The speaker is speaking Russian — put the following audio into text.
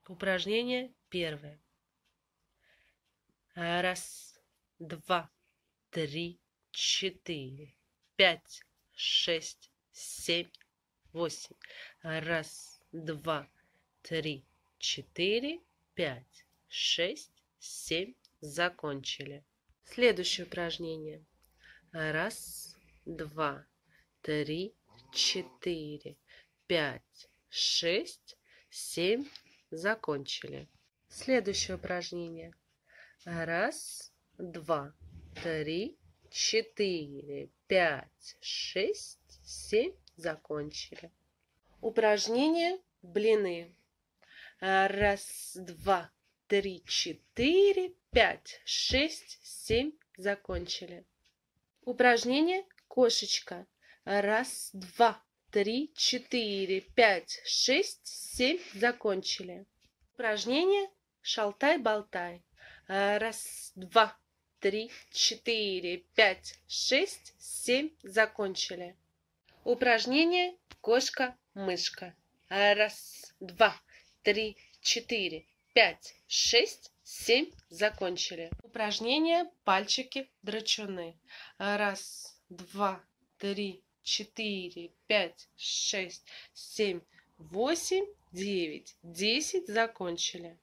Упражнение первое. Раз, два, три, четыре, пять, шесть, семь, восемь. Раз, два, три, четыре, пять, шесть, семь. Закончили. Следующее упражнение. Раз, два, три, четыре, пять, шесть, семь. Закончили. Следующее упражнение. Раз, два, три, четыре, пять, шесть, семь. Закончили. Упражнение блины. Раз, два, три, четыре, пять, шесть, семь. Закончили. Упражнение кошечка. Раз, два, три, четыре, пять, шесть, семь. Закончили. Упражнение шалтай-болтай. Раз, два, три, четыре, пять, шесть, семь. Закончили. Упражнение кошка-мышка. Раз, два, три, четыре, пять, шесть, семь. Закончили. Упражнение пальчики-драчуны. Раз, два, три, четыре, пять, шесть, семь, восемь, девять, 10. Закончили.